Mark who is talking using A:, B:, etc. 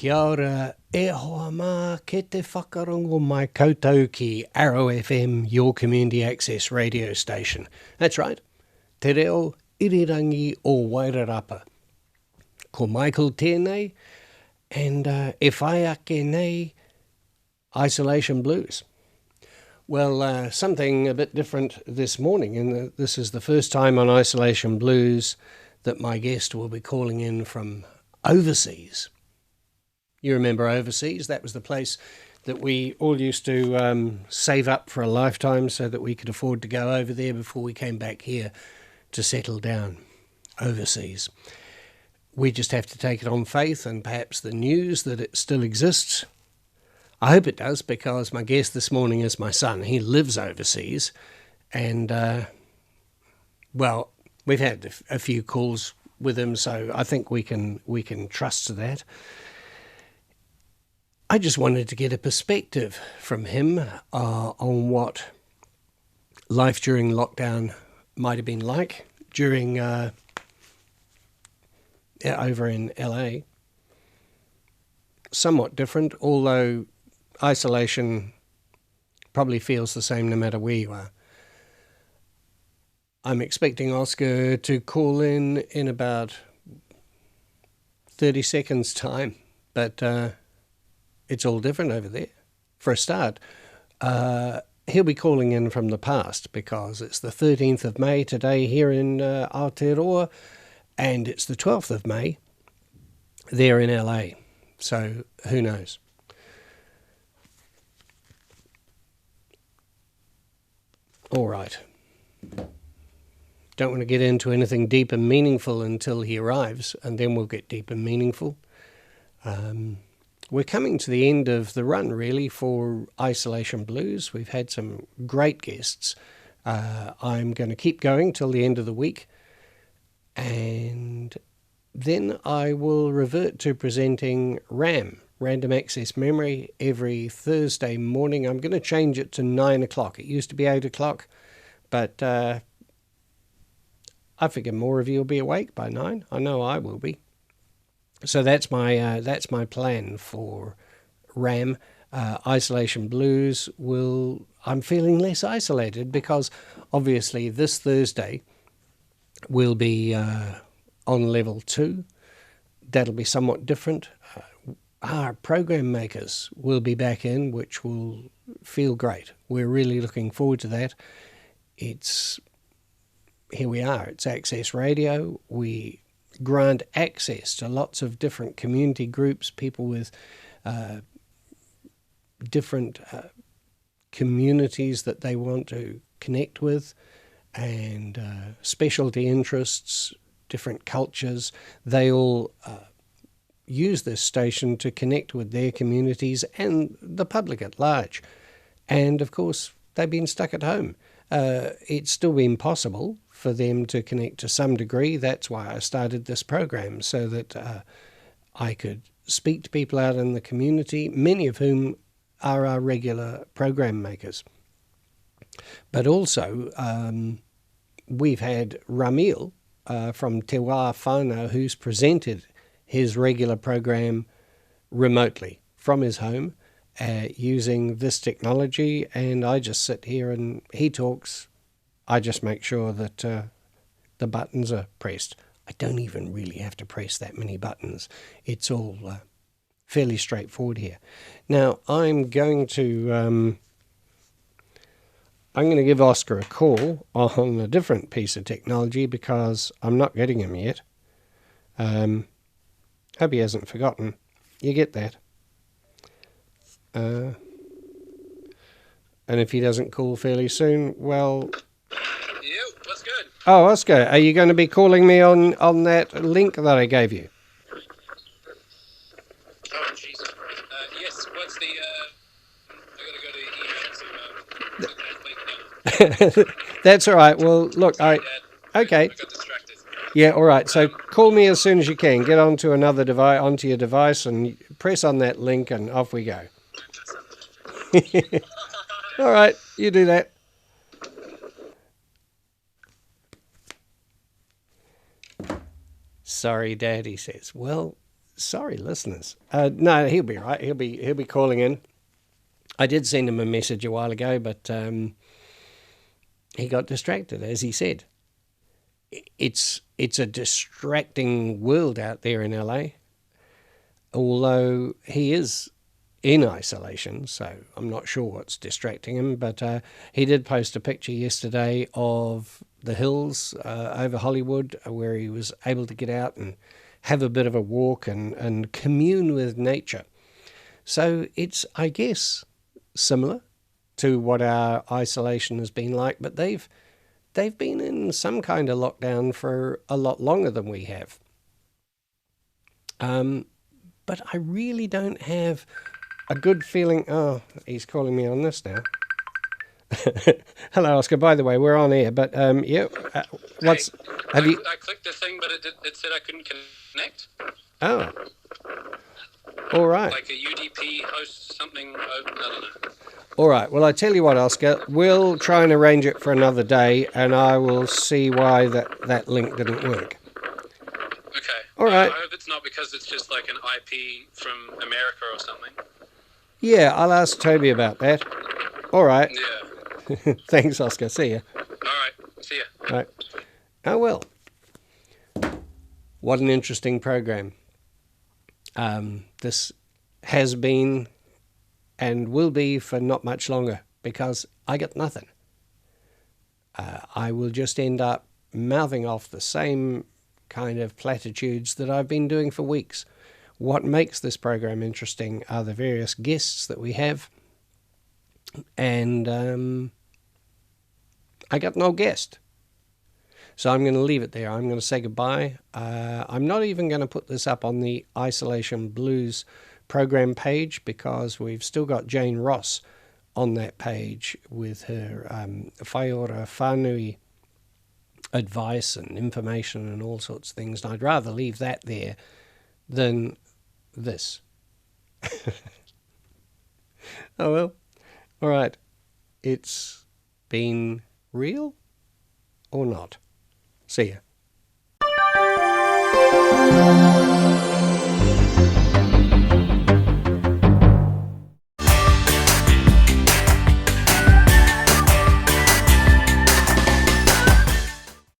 A: Kia ora, e hoa mā, ke te whakarongo mai koutou ki Arrow FM, your community access radio station. That's right, te reo irirangi o Wairarapa. Ko Michael tēnei, and e whai ake nei, Isolation Blues. Well, something a bit different this morning, and this is the first time on Isolation Blues that my guest will be calling in from overseas. You remember overseas? That was the place that we all used to save up for a lifetime so that we could afford to go over there before we came back here to settle down overseas. We just have to take it on faith and perhaps the news that it still exists. I hope it does, because my guest this morning is my son. He lives overseas, and, well, we've had a few calls with him, so I think we can trust to that. I just wanted to get a perspective from him on what life during lockdown might have been like during over in LA. Somewhat different, although isolation probably feels the same no matter where you are. I'm expecting Oscar to call in about 30 seconds' time, but it's all different over there. For a start, he'll be calling in from the past because it's the 13th of May today here in Aotearoa, and it's the 12th of May there in LA. So who knows? All right. Don't want to get into anything deep and meaningful until he arrives, and then we'll get deep and meaningful. We're coming to the end of the run, really, for Isolation Blues. We've had some great guests. I'm going to keep going till the end of the week, and then I will revert to presenting RAM, Random Access Memory, every Thursday morning. I'm going to change it to 9 o'clock. It used to be 8 o'clock, but I figure more of you will be awake by 9. I know I will be. So that's my plan for RAM. Isolation Blues I'm feeling less isolated because obviously this Thursday will be on level 2. That'll be somewhat different. Our program makers will be back in, which will feel great. We're really looking forward to that. Here we are. It's Access Radio. We grant access to lots of different community groups, people with different communities that they want to connect with, and specialty interests, different cultures. They all use this station to connect with their communities and the public at large. And of course, they've been stuck at home. It's still been possible for them to connect to some degree. That's why I started this program, so that I could speak to people out in the community, many of whom are our regular program makers. But also, we've had Ramil from Te Wā Whānau, who's presented his regular program remotely from his home using this technology, and I just sit here and he talks. I just make sure that the buttons are pressed. I don't even really have to press that many buttons. It's all fairly straightforward here. Now, I'm going to give Oscar a call on a different piece of technology because I'm not getting him yet. Hope he hasn't forgotten. You get that. And if he doesn't call fairly soon, well...
B: What's good?
A: Oh, Oscar, are you going to be calling me on that link that I gave you?
B: Oh, Jesus Christ. Yes, what's the, I gotta go to email, so,
A: That's all right. Well, look, all right. Okay.
B: I got distracted.
A: Yeah, all right. So call me as soon as you can. Get onto your device and press on that link and off we go. All right, you do that. Sorry, Dad, he says. Well, Sorry, listeners. No, he'll be right. He'll be calling in. I did send him a message a while ago, but he got distracted, as he said. It's a distracting world out there in LA, although he is in isolation, so I'm not sure what's distracting him, but he did post a picture yesterday of the hills over Hollywood where he was able to get out and have a bit of a walk and commune with nature. So it's, I guess, similar to what our isolation has been like, but they've been in some kind of lockdown for a lot longer than we have. But I really don't have a good feeling. Oh, he's calling me on this now. Hello, Oscar. By the way, we're on air, but what's have you?
B: I clicked the thing, but it said I couldn't connect.
A: Oh, all right.
B: Like a UDP host something. I don't know.
A: All right. Well, I tell you what, Oscar. We'll try and arrange it for another day, and I will see why that link didn't work.
B: Okay.
A: All right.
B: I hope it's not because it's just like an IP from America or something.
A: Yeah, I'll ask Toby about that. All right.
B: Yeah.
A: Thanks, Oscar. See ya.
B: All right. See ya.
A: All right. Oh, well. What an interesting program. This has been and will be for not much longer because I got nothing. I will just end up mouthing off the same kind of platitudes that I've been doing for weeks. What makes this program interesting are the various guests that we have, and I got no guest. So I'm going to leave it there. I'm going to say goodbye. I'm not even going to put this up on the Isolation Blues program page because we've still got Jane Ross on that page with her Whaiora Whanui advice and information and all sorts of things. And I'd rather leave that there than this. Oh well. All right. It's been real or not? See ya.